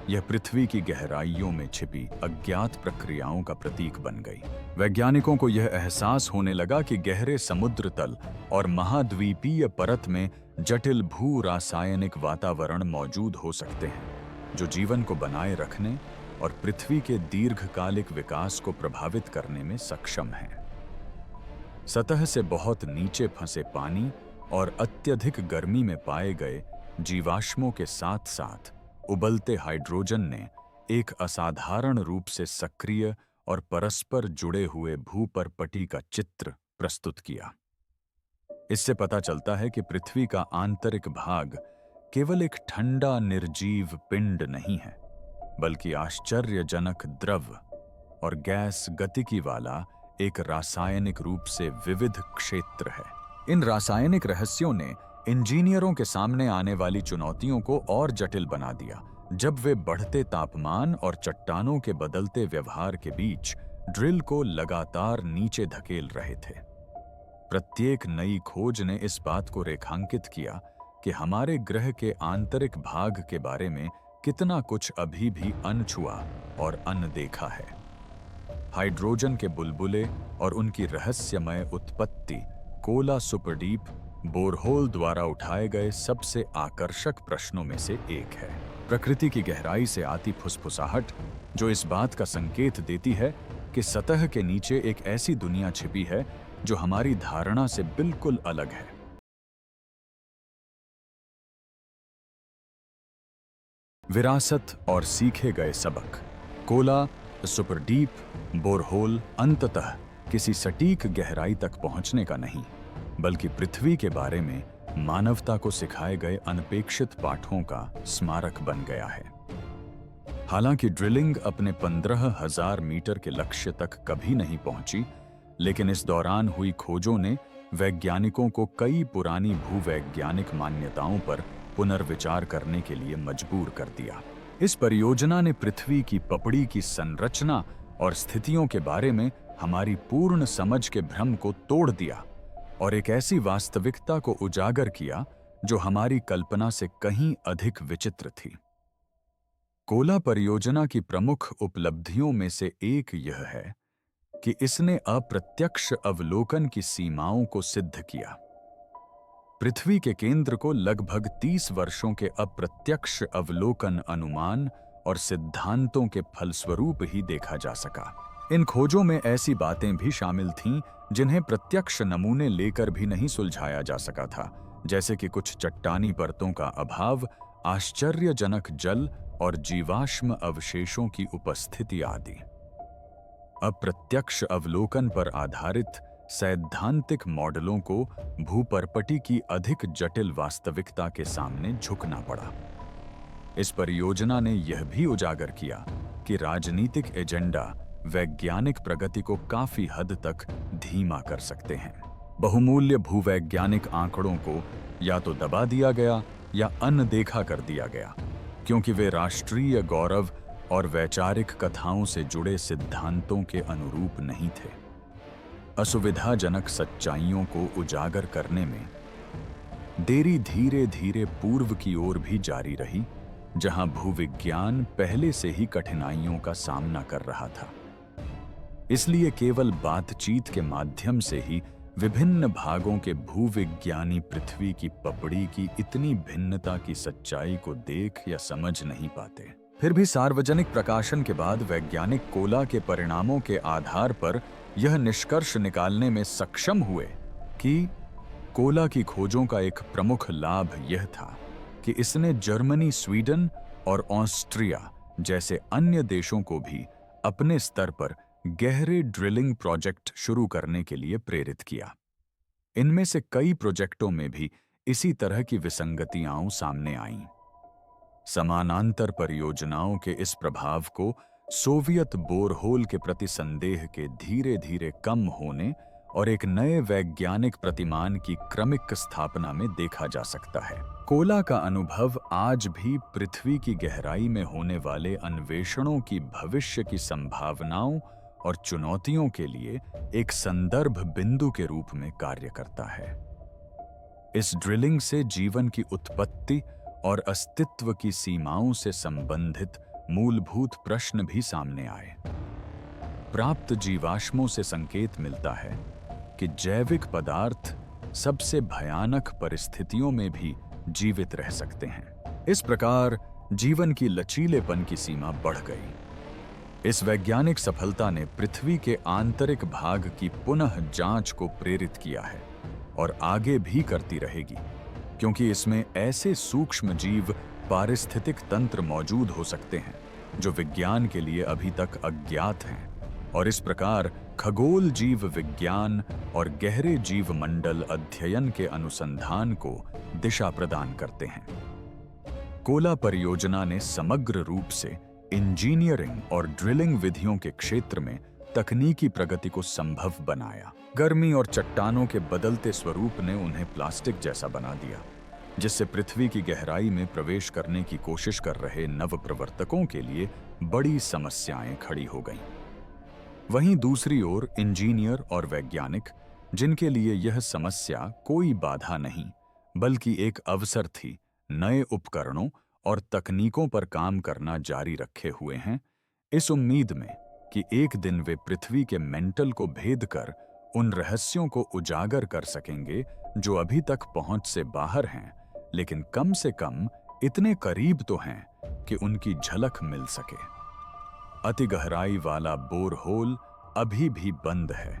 यह पृथ्वी की गहराइयों में छिपी अज्ञात प्रक्रियाओं का प्रतीक बन गई। वैज्ञानिकों को यह एहसास होने लगा कि गहरे समुद्र तल और महाद्वीपीय परत में जटिल भू रासायनिक वातावरण मौजूद हो सकते हैं जो जीवन को बनाए रखने और पृथ्वी के दीर्घकालिक विकास को प्रभावित करने में सक्षम हैं। सतह से बहुत नीचे फंसे पानी और अत्यधिक गर्मी में पाए गए जीवाश्मों के साथ साथ उबलते हाइड्रोजन ने एक असाधारण रूप से सक्रिय और परस्पर जुड़े हुए भूपर्पटी का चित्र प्रस्तुत किया। इससे पता चलता है कि पृथ्वी का आंतरिक भाग केवल एक ठंडा निर्जीव पिंड नहीं है, बल्कि आश्चर्यजनक द्रव और गैस गतिकी वाला एक रासायनिक रूप से विविध क्षेत्र है। इन रासायनिक रहस्यों ने इंजीनियरों के सामने आने वाली चुनौतियों को और जटिल बना दिया जब वे बढ़ते तापमान और चट्टानों के बदलते व्यवहार के बीच ड्रिल को लगातार नीचे धकेल रहे थे। प्रत्येक नई खोज ने इस बात को रेखांकित किया कि हमारे ग्रह के आंतरिक भाग के बारे में कितना कुछ अभी भी अनछुआ और अनदेखा है। हाइड्रोजन के बुलबुले और उनकी रहस्यमय उत्पत्ति कोला सुपरडीप बोरहोल द्वारा उठाए गए सबसे आकर्षक प्रश्नों में से एक है। प्रकृति की गहराई से आती फुसफुसाहट जो इस बात का संकेत देती है कि सतह के नीचे एक ऐसी दुनिया छिपी है जो हमारी धारणा से बिल्कुल अलग है। विरासत और सीखे गए सबक। कोला सुपरडीप बोरहोल अंततः किसी सटीक गहराई तक पहुंचने का नहीं, बल्कि पृथ्वी के बारे में मानवता को सिखाए गए अनपेक्षित पाठों का स्मारक बन गया है। हालांकि ड्रिलिंग अपने 15,000 मीटर के लक्ष्य तक कभी नहीं पहुंची, लेकिन इस दौरान हुई खोजों ने वैज्ञानिकों को कई पुरानी भूवैज्ञानिक मान्यताओं पर पुनर्विचार करने के लिए मजबूर कर दिया। इस परियोजना ने पृथ्वी की पपड़ी की संरचना और स्थितियों के बारे में हमारी पूर्ण समझ के भ्रम को तोड़ दिया और एक ऐसी वास्तविकता को उजागर किया जो हमारी कल्पना से कहीं अधिक विचित्र थी। कोला परियोजना की प्रमुख उपलब्धियों में से एक यह है कि इसने अप्रत्यक्ष अवलोकन की सीमाओं को सिद्ध किया। पृथ्वी के केंद्र को लगभग 30 वर्षों के अप्रत्यक्ष अवलोकन अनुमान और सिद्धांतों के फलस्वरूप ही देखा जा सका। इन खोजों में ऐसी बातें भी शामिल थीं जिन्हें प्रत्यक्ष नमूने लेकर भी नहीं सुलझाया जा सका था, जैसे कि कुछ चट्टानी परतों का अभाव, आश्चर्यजनक जल और जीवाश्म अवशेषों की उपस्थिति आदि। अप्रत्यक्ष अवलोकन पर आधारित सैद्धांतिक मॉडलों को भूपर्पटी की अधिक जटिल वास्तविकता के सामने झुकना पड़ा। इस परियोजना ने यह भी उजागर किया कि राजनीतिक एजेंडा वैज्ञानिक प्रगति को काफी हद तक धीमा कर सकते हैं। बहुमूल्य भूवैज्ञानिक आंकड़ों को या तो दबा दिया गया या अनदेखा कर दिया गया, क्योंकि वे राष्ट्रीय गौरव और वैचारिक कथाओं से जुड़े सिद्धांतों के अनुरूप नहीं थे। असुविधाजनक सच्चाइयों को उजागर करने में देरी धीरे धीरे पूर्व की ओर भी जारी रही, जहां भूविज्ञान पहले से ही कठिनाइयों का सामना कर रहा था। इसलिए केवल बातचीत के माध्यम से ही विभिन्न भागों के भूविज्ञानी पृथ्वी की पपड़ी की इतनी भिन्नता की सच्चाई को देख या समझ नहीं पाते। फिर भी सार्वजनिक प्रकाशन के बाद वैज्ञानिक कोला के परिणामों के आधार पर यह निष्कर्ष निकालने में सक्षम हुए कि कोला की खोजों का एक प्रमुख लाभ यह था कि इसने जर्मनी, स्वीडन और ऑस्ट्रिया जैसे अन्य देशों को भी अपने स्तर पर गहरे ड्रिलिंग प्रोजेक्ट शुरू करने के लिए प्रेरित किया। इनमें से कई प्रोजेक्टों में भी इसी तरह की विसंगतियां सामने आईं। समानांतर परियोजनाओं के इस प्रभाव को सोवियत बोरहोल के प्रति संदेह के धीरे धीरे कम होने और एक नए वैज्ञानिक प्रतिमान की क्रमिक स्थापना में देखा जा सकता है। कोला का अनुभव आज भी पृथ्वी की गहराई में होने वाले अन्वेषणों की भविष्य की संभावनाओं और चुनौतियों के लिए एक संदर्भ बिंदु के रूप में कार्य करता है। इस ड्रिलिंग से जीवन की उत्पत्ति और अस्तित्व की सीमाओं से संबंधित मूलभूत प्रश्न भी सामने आए। प्राप्त जीवाश्मों से संकेत मिलता है कि जैविक पदार्थ सबसे भयानक परिस्थितियों में भी जीवित रह सकते हैं। इस प्रकार जीवन की लचीलेपन की सीमा बढ़ गई। इस वैज्ञानिक सफलता ने पृथ्वी के आंतरिक भाग की पुनः जांच को प्रेरित किया है और आगे भी करती रहेगी, क्योंकि इसमें ऐसे सूक्ष्म जीव पारिस्थितिक तंत्र मौजूद हो सकते हैं जो विज्ञान के लिए अभी तक अज्ञात हैं, और इस प्रकार खगोल जीव विज्ञान और गहरे जीव मंडल अध्ययन के अनुसंधान को दिशा प्रदान करते हैं। कोला परियोजना ने समग्र रूप से इंजीनियरिंग और ड्रिलिंग विधियों के क्षेत्र में तकनीकी प्रगति को संभव बनाया। गर्मी और चट्टानों के बदलते स्वरूप ने उन्हें प्लास्टिक जैसा बना दिया, जिससे पृथ्वी की गहराई में प्रवेश करने की कोशिश कर रहे नवप्रवर्तकों के लिए बड़ी समस्याएं खड़ी हो गईं। वहीं दूसरी ओर इंजीनियर और वैज्ञानिक, जिनके लिए यह समस्या कोई बाधा नहीं बल्कि एक अवसर थी, नए उपकरणों और तकनीकों पर काम करना जारी रखे हुए हैं, इस उम्मीद में कि एक दिन वे पृथ्वी के मेंटल को भेद कर उन रहस्यों को उजागर कर सकेंगे जो अभी तक पहुंच से बाहर हैं, लेकिन कम से कम इतने करीब तो हैं कि उनकी झलक मिल सके। अति गहराई वाला बोरहोल अभी भी बंद है,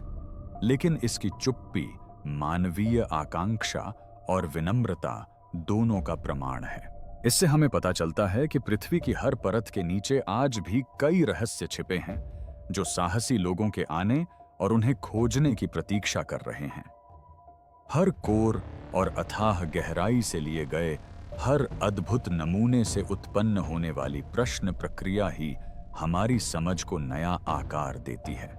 लेकिन इसकी चुप्पी मानवीय आकांक्षा और विनम्रता दोनों का प्रमाण है। इससे हमें पता चलता है कि पृथ्वी की हर परत के नीचे आज भी कई रहस्य छिपे हैं जो साहसी लोगों के आने और उन्हें खोजने की प्रतीक्षा कर रहे हैं। हर कोर और अथाह गहराई से लिए गए हर अद्भुत नमूने से उत्पन्न होने वाली प्रश्न प्रक्रिया ही हमारी समझ को नया आकार देती है।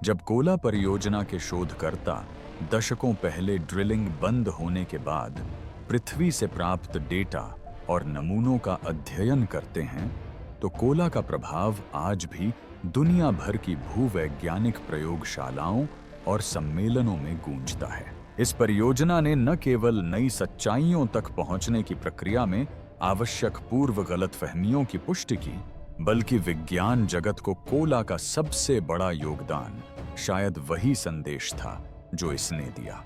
जब कोला परियोजना के शोधकर्ता दशकों पहले ड्रिलिंग बंद होने के बाद पृथ्वी से प्राप्त डेटा और नमूनों का अध्ययन करते हैं, तो कोला का प्रभाव आज भी दुनिया भर की भूवैज्ञानिक प्रयोगशालाओं और सम्मेलनों में गूंजता है। इस परियोजना ने न केवल नई सच्चाइयों तक पहुंचने की प्रक्रिया में आवश्यक पूर्व गलतफहमियों की पुष्टि की, बल्कि विज्ञान जगत को कोला का सबसे बड़ा योगदान शायद वही संदेश था जो इसने दिया।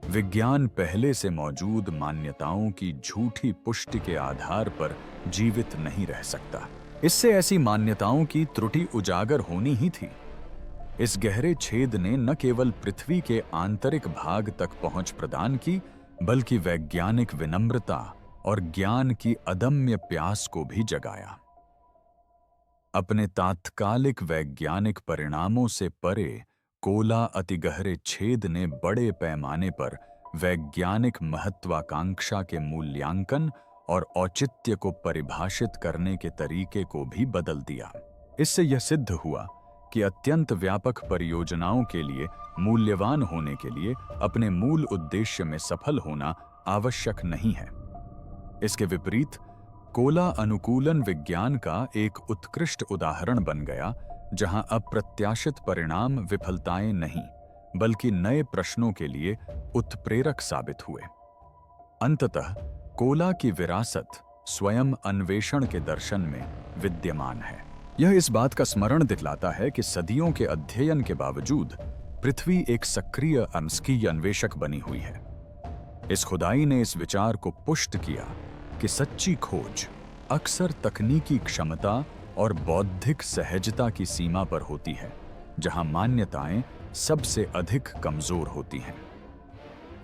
विज्ञान पहले से मौजूद मान्यताओं की झूठी पुष्टि के आधार पर जीवित नहीं रह सकता। इससे ऐसी मान्यताओं की त्रुटि उजागर होनी ही थी। इस गहरे छेद ने न केवल पृथ्वी के आंतरिक भाग तक पहुंच प्रदान की, बल्कि वैज्ञानिक विनम्रता और ज्ञान की अदम्य प्यास को भी जगाया। अपने तात्कालिक वैज्ञानिक परिणामों से परे कोला अति गहरे छेद ने बड़े पैमाने पर वैज्ञानिक महत्वाकांक्षा के मूल्यांकन और औचित्य को परिभाषित करने के तरीके को भी बदल दिया। इससे यह सिद्ध हुआ कि अत्यंत व्यापक परियोजनाओं के लिए मूल्यवान होने के लिए अपने मूल उद्देश्य में सफल होना आवश्यक नहीं है। इसके विपरीत कोला अनुकूलन विज्ञान का एक उत्कृष्ट उदाहरण बन गया, जहां अप्रत्याशित परिणाम विफलताएं नहीं बल्कि नए प्रश्नों के लिए उत्प्रेरक साबित हुए। अंततः कोला की विरासत स्वयं अन्वेषण के दर्शन में विद्यमान है। यह इस बात का स्मरण दिलाता है कि सदियों के अध्ययन के बावजूद पृथ्वी एक सक्रिय अनस्कीय अन्वेषक बनी हुई है। इस खुदाई ने इस विचार को पुष्ट किया कि सच्ची खोज अक्सर तकनीकी क्षमता और बौद्धिक सहजता की सीमा पर होती है, जहां मान्यताएं सबसे अधिक कमजोर होती हैं।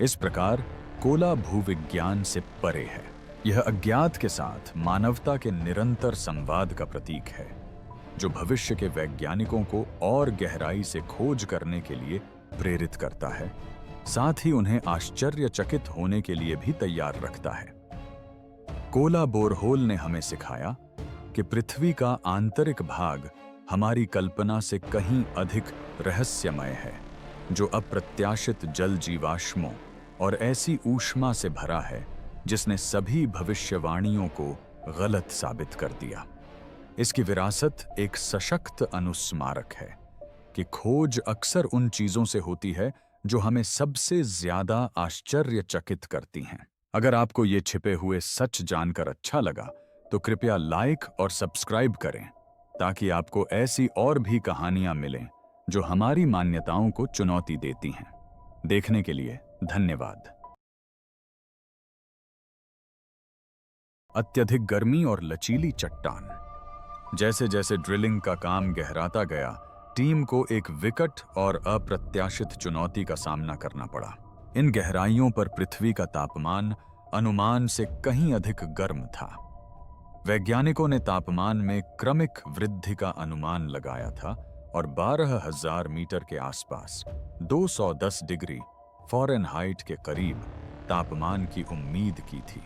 इस प्रकार कोला भूविज्ञान से परे है। यह अज्ञात के साथ मानवता के निरंतर संवाद का प्रतीक है, जो भविष्य के वैज्ञानिकों को और गहराई से खोज करने के लिए प्रेरित करता है, साथ ही उन्हें आश्चर्यचकित होने के लिए भी तैयार रखता है। कोला बोरहोल ने हमें सिखाया कि पृथ्वी का आंतरिक भाग हमारी कल्पना से कहीं अधिक रहस्यमय है, जो अप्रत्याशित जल जीवाश्मों और ऐसी ऊष्मा से भरा है जिसने सभी भविष्यवाणियों को गलत साबित कर दिया। इसकी विरासत एक सशक्त अनुस्मारक है कि खोज अक्सर उन चीजों से होती है जो हमें सबसे ज्यादा आश्चर्यचकित करती हैं। अगर आपको ये छिपे हुए सच जानकर अच्छा लगा तो कृपया लाइक और सब्सक्राइब करें ताकि आपको ऐसी और भी कहानियां मिलें जो हमारी मान्यताओं को चुनौती देती हैं। देखने के लिए धन्यवाद। अत्यधिक गर्मी और लचीली चट्टान। जैसे जैसे ड्रिलिंग का काम गहराता गया, टीम को एक विकट और अप्रत्याशित चुनौती का सामना करना पड़ा। इन गहराइयों पर पृथ्वी का तापमान अनुमान से कहीं अधिक गर्म था। वैज्ञानिकों ने तापमान में क्रमिक वृद्धि का अनुमान लगाया था और 12,000 मीटर के आसपास 210 डिग्री फ़ारेनहाइट के करीब तापमान की उम्मीद की थी।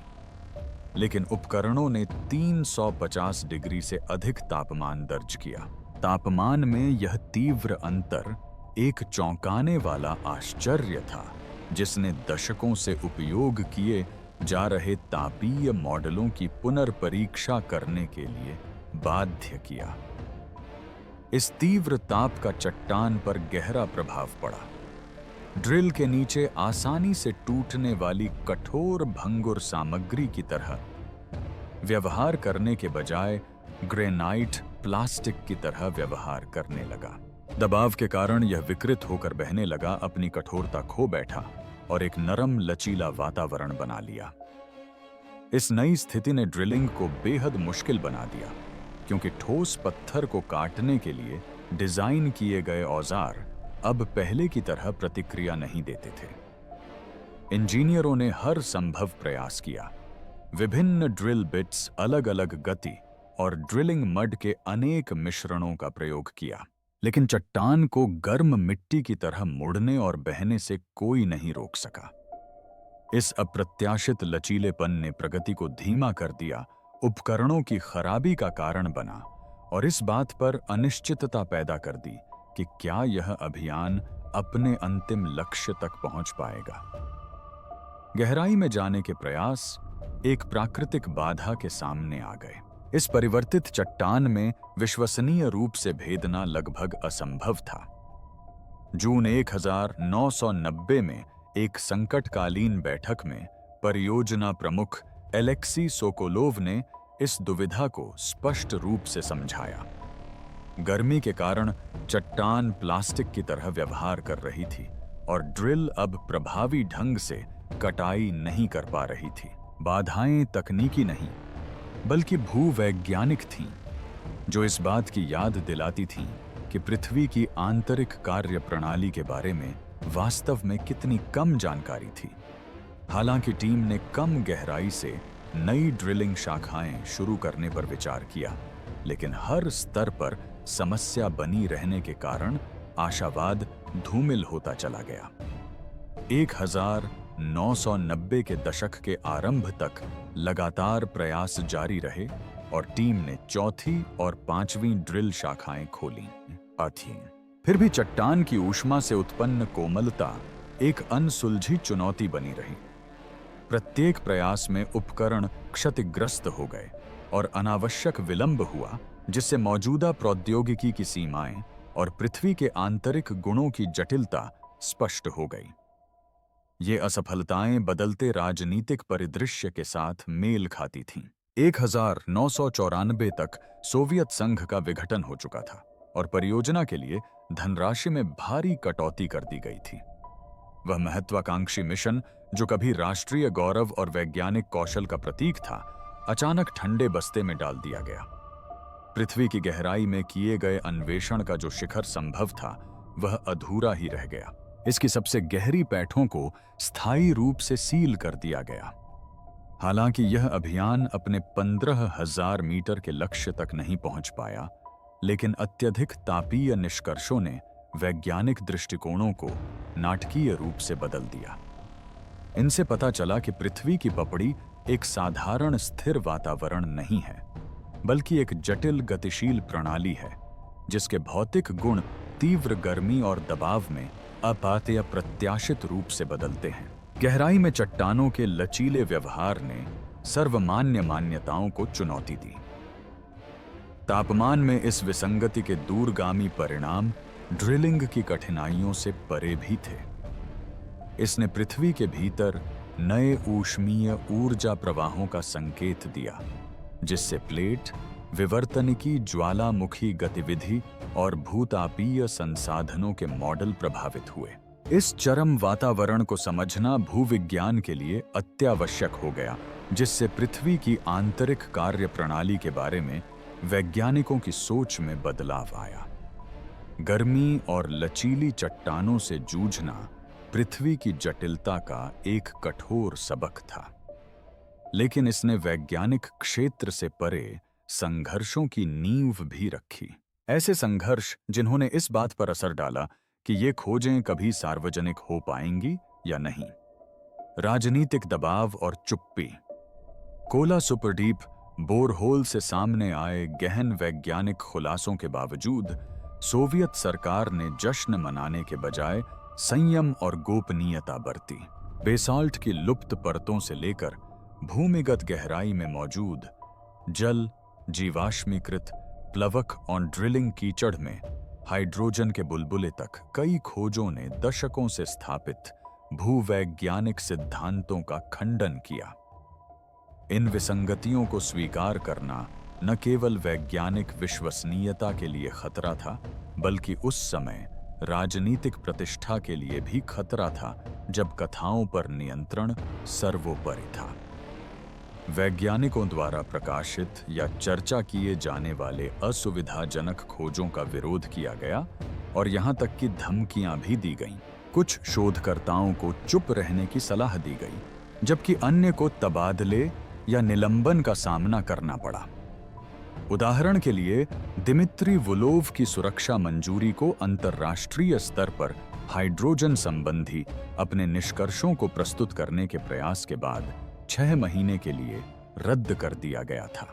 लेकिन उपकरणों ने 350 डिग्री से अधिक तापमान दर्ज किया। तापमान में यह तीव्र अंतर एक चौंकाने वाला आश्चर्य था जिसने दशकों से उपयोग किए जा रहे तापीय मॉडलों की पुनर्परीक्षा करने के लिए बाध्य किया। इस तीव्र ताप का चट्टान पर गहरा प्रभाव पड़ा। ड्रिल के नीचे आसानी से टूटने वाली कठोर भंगुर सामग्री की तरह व्यवहार करने के बजाय ग्रेनाइट प्लास्टिक की तरह व्यवहार करने लगा। दबाव के कारण यह विकृत होकर बहने लगा, अपनी कठोरता खो बैठा और एक नरम लचीला वातावरण बना लिया। इस नई स्थिति ने ड्रिलिंग को बेहद मुश्किल बना दिया क्योंकि ठोस पत्थर को काटने के लिए डिजाइन किए गए औजार अब पहले की तरह प्रतिक्रिया नहीं देते थे। इंजीनियरों ने हर संभव प्रयास किया। विभिन्न ड्रिल बिट्स, अलग अलग गति और ड्रिलिंग मड के अनेक मिश्रणों का प्रयोग किया, लेकिन चट्टान को गर्म मिट्टी की तरह मुड़ने और बहने से कोई नहीं रोक सका। इस अप्रत्याशित लचीलेपन ने प्रगति को धीमा कर दिया, उपकरणों की खराबी का कारण बना और इस बात पर अनिश्चितता पैदा कर दी कि क्या यह अभियान अपने अंतिम लक्ष्य तक पहुंच पाएगा। गहराई में जाने के प्रयास एक प्राकृतिक बाधा के सामने आ गए। इस परिवर्तित चट्टान में विश्वसनीय रूप से भेदना लगभग असंभव था। जून 1990 में एक संकटकालीन बैठक में परियोजना प्रमुख एलेक्सी सोकोलोव ने इस दुविधा को स्पष्ट रूप से समझाया। गर्मी के कारण चट्टान प्लास्टिक की तरह व्यवहार कर रही थी और ड्रिल अब प्रभावी ढंग से कटाई नहीं कर पा रही थी। बाधाएं तकनीकी नहीं बल्कि भूवैज्ञानिक थीं, जो इस बात की याद दिलाती थीं कि पृथ्वी की आंतरिक कार्य प्रणाली के बारे में वास्तव में कितनी कम जानकारी थी। हालांकि टीम ने कम गहराई से नई ड्रिलिंग शाखाएं शुरू करने पर विचार किया, लेकिन हर स्तर पर समस्या बनी रहने के कारण आशावाद धूमिल होता चला गया। 1990 के दशक के आरंभ तक लगातार प्रयास जारी रहे और टीम ने चौथी और पांचवीं ड्रिल शाखाएं खोली थीं। फिर भी चट्टान की ऊष्मा से उत्पन्न कोमलता एक अनसुलझी चुनौती बनी रही। प्रत्येक प्रयास में उपकरण क्षतिग्रस्त हो गए और अनावश्यक विलंब हुआ, जिससे मौजूदा प्रौद्योगिकी की सीमाएं और पृथ्वी के आंतरिक गुणों की जटिलता स्पष्ट हो गई। ये असफलताएं बदलते राजनीतिक परिदृश्य के साथ मेल खाती थीं। 1994 तक सोवियत संघ का विघटन हो चुका था और परियोजना के लिए धनराशि में भारी कटौती कर दी गई थी। वह महत्वाकांक्षी मिशन, जो कभी राष्ट्रीय गौरव और वैज्ञानिक कौशल का प्रतीक था, अचानक ठंडे बस्ते में डाल दिया गया। पृथ्वी की गहराई में किए गए अन्वेषण का जो शिखर संभव था, वह अधूरा ही रह गया। इसकी सबसे गहरी पैठों को स्थायी रूप से सील कर दिया गया। हालांकि यह अभियान अपने 15,000 मीटर के लक्ष्य तक नहीं पहुंच पाया, लेकिन अत्यधिक तापीय निष्कर्षों ने वैज्ञानिक दृष्टिकोणों को नाटकीय रूप से बदल दिया। इनसे पता चला कि पृथ्वी की पपड़ी एक साधारण स्थिर वातावरण नहीं है, बल्कि एक जटिल गतिशील प्रणाली है जिसके भौतिक गुण तीव्र गर्मी और दबाव में अप्रत्याशित रूप से बदलते हैं। गहराई में चट्टानों के लचीले व्यवहार ने सर्वमान्य मान्यताओं को चुनौती दी। तापमान में इस विसंगति के दूरगामी परिणाम ड्रिलिंग की कठिनाइयों से परे भी थे। इसने पृथ्वी के भीतर नए ऊष्मीय ऊर्जा प्रवाहों का संकेत दिया, जिससे प्लेट, विवर्तनिकी, ज्वालामुखी गतिविधि और भूतापीय संसाधनों के मॉडल प्रभावित हुए। इस चरम वातावरण को समझना भूविज्ञान के लिए अत्यावश्यक हो गया, जिससे पृथ्वी की आंतरिक कार्य प्रणाली के बारे में वैज्ञानिकों की सोच में बदलाव आया। गर्मी और लचीली चट्टानों से जूझना पृथ्वी की जटिलता का एक कठोर सबक था, लेकिन इसने वैज्ञानिक क्षेत्र से परे संघर्षों की नींव भी रखी। ऐसे संघर्ष जिन्होंने इस बात पर असर डाला कि ये खोजें कभी सार्वजनिक हो पाएंगी या नहीं। राजनीतिक दबाव और चुप्पी। कोला सुपरडीप बोरहोल से सामने आए गहन वैज्ञानिक खुलासों के बावजूद सोवियत सरकार ने जश्न मनाने के बजाय संयम और गोपनीयता बरती। बेसाल्ट की लुप्त परतों से लेकर भूमिगत गहराई में मौजूद जल, जीवाश्मीकृत प्लवक और ड्रिलिंग कीचड़ में हाइड्रोजन के बुलबुले तक कई खोजों ने दशकों से स्थापित भूवैज्ञानिक सिद्धांतों का खंडन किया। इन विसंगतियों को स्वीकार करना न केवल वैज्ञानिक विश्वसनीयता के लिए खतरा था, बल्कि उस समय राजनीतिक प्रतिष्ठा के लिए भी खतरा था, जब कथाओं पर नियंत्रण सर्वोपरि था। वैज्ञानिकों द्वारा प्रकाशित या चर्चा किए जाने वाले असुविधाजनक खोजों का विरोध किया गया और यहां तक कि धमकियां भी दी गईं। कुछ शोधकर्ताओं को चुप रहने की सलाह दी गई, जबकि अन्य को तबादले या निलंबन का सामना करना पड़ा। उदाहरण के लिए, दिमित्री वुलोव की सुरक्षा मंजूरी को अंतर्राष्ट्रीय स्तर पर हाइड्रोजन संबंधी अपने निष्कर्षों को प्रस्तुत करने के प्रयास के बाद 6 महीने के लिए रद्द कर दिया गया था।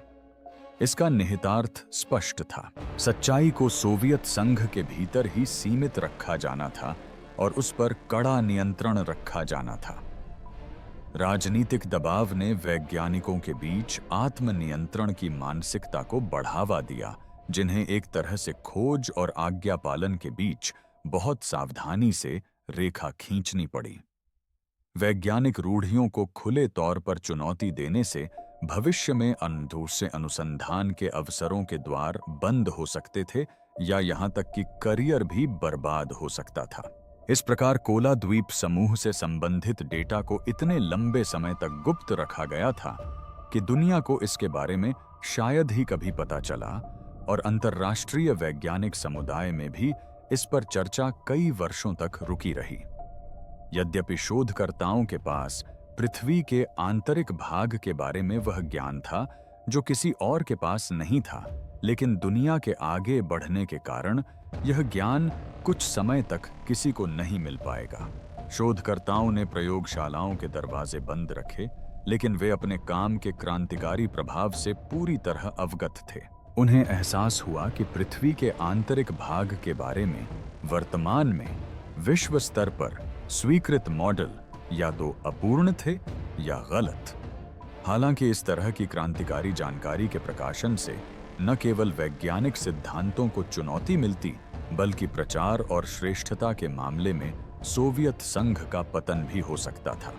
इसका निहितार्थ स्पष्ट था। सच्चाई को सोवियत संघ के भीतर ही सीमित रखा जाना था और उस पर कड़ा नियंत्रण रखा जाना था। राजनीतिक दबाव ने वैज्ञानिकों के बीच आत्मनियंत्रण की मानसिकता को बढ़ावा दिया, जिन्हें एक तरह से खोज और आज्ञा पालन के बीच बहुत सावधानी से रेखा खींचनी पड़ी। वैज्ञानिक रूढ़ियों को खुले तौर पर चुनौती देने से भविष्य में दूर से अनुसंधान के अवसरों के द्वार बंद हो सकते थे या यहां तक कि करियर भी बर्बाद हो सकता था। इस प्रकार कोला द्वीप समूह से संबंधित डेटा को इतने लंबे समय तक गुप्त रखा गया था कि दुनिया को इसके बारे में शायद ही कभी पता चला और अंतर्राष्ट्रीय वैज्ञानिक समुदाय में भी इस पर चर्चा कई वर्षों तक रुकी रही। यद्यपि शोधकर्ताओं के पास पृथ्वी के आंतरिक भाग के बारे में वह ज्ञान था जो किसी और के पास नहीं था, लेकिन दुनिया के आगे बढ़ने के कारण यह ज्ञान कुछ समय तक किसी को नहीं मिल पाएगा। शोधकर्ताओं ने प्रयोगशालाओं के दरवाजे बंद रखे, लेकिन वे अपने काम के क्रांतिकारी प्रभाव से पूरी तरह अवगत थे। उन्हें एहसास हुआ कि पृथ्वी के आंतरिक भाग के बारे में वर्तमान में विश्व स्तर पर स्वीकृत मॉडल या तो अपूर्ण थे या गलत। हालांकि इस तरह की क्रांतिकारी जानकारी के प्रकाशन से न केवल वैज्ञानिक सिद्धांतों को चुनौती मिलती, बल्कि प्रचार और श्रेष्ठता के मामले में सोवियत संघ का पतन भी हो सकता था।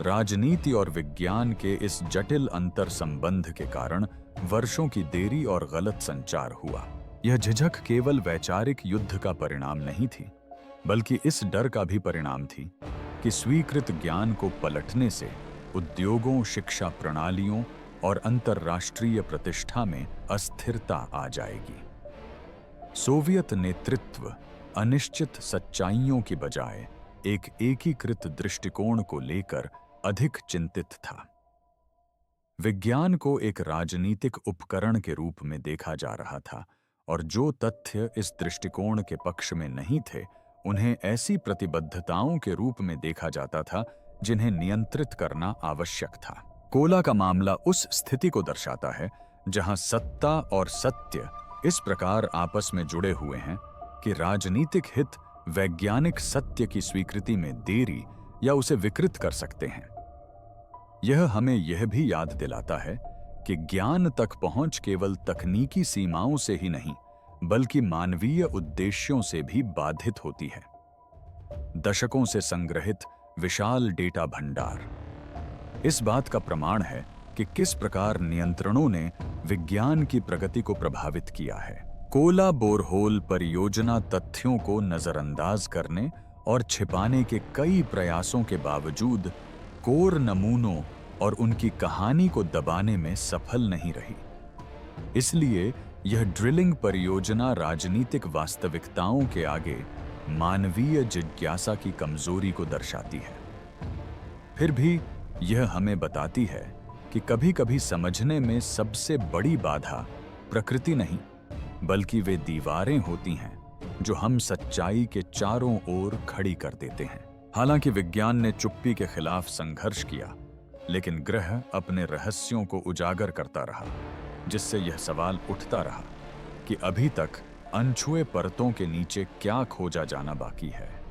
राजनीति और विज्ञान के इस जटिल अंतर संबंध के कारण वर्षों की देरी और गलत संचार हुआ। यह झिझक केवल वैचारिक युद्ध का परिणाम नहीं थी, बल्कि इस डर का भी परिणाम थी कि स्वीकृत ज्ञान को पलटने से उद्योगों, शिक्षा प्रणालियों और अंतर्राष्ट्रीय प्रतिष्ठा में अस्थिरता आ जाएगी। सोवियत नेतृत्व अनिश्चित सच्चाइयों की बजाय एक एकीकृत दृष्टिकोण को लेकर अधिक चिंतित था। विज्ञान को एक राजनीतिक उपकरण के रूप में देखा जा रहा था और जो तथ्य इस दृष्टिकोण के पक्ष में नहीं थे, उन्हें ऐसी प्रतिबद्धताओं के रूप में देखा जाता था जिन्हें नियंत्रित करना आवश्यक था। कोला का मामला उस स्थिति को दर्शाता है जहां सत्ता और सत्य इस प्रकार आपस में जुड़े हुए हैं कि राजनीतिक हित वैज्ञानिक सत्य की स्वीकृति में देरी या उसे विकृत कर सकते हैं। यह हमें यह भी याद दिलाता है कि ज्ञान तक पहुंच केवल तकनीकी सीमाओं से ही नहीं बल्कि मानवीय उद्देश्यों से भी बाधित होती है। दशकों से संग्रहित विशाल डेटा भंडार इस बात का प्रमाण है कि किस प्रकार नियंत्रणों ने विज्ञान की प्रगति को प्रभावित किया है। कोला बोरहोल परियोजना तथ्यों को नजरअंदाज करने और छिपाने के कई प्रयासों के बावजूद कोर नमूनों और उनकी कहानी को दबाने में सफल नहीं रही। इसलिए यह ड्रिलिंग परियोजना राजनीतिक वास्तविकताओं के आगे मानवीय जिज्ञासा की कमजोरी को दर्शाती है। फिर भी यह हमें बताती है कि कभी-कभी समझने में सबसे बड़ी बाधा प्रकृति नहीं बल्कि वे दीवारें होती हैं जो हम सच्चाई के चारों ओर खड़ी कर देते हैं। हालांकि विज्ञान ने चुप्पी के खिलाफ संघर्ष किया, लेकिन ग्रह अपने रहस्यों को उजागर करता रहा, जिससे यह सवाल उठता रहा कि अभी तक अनछुए परतों के नीचे क्या खोजा जाना बाकी है।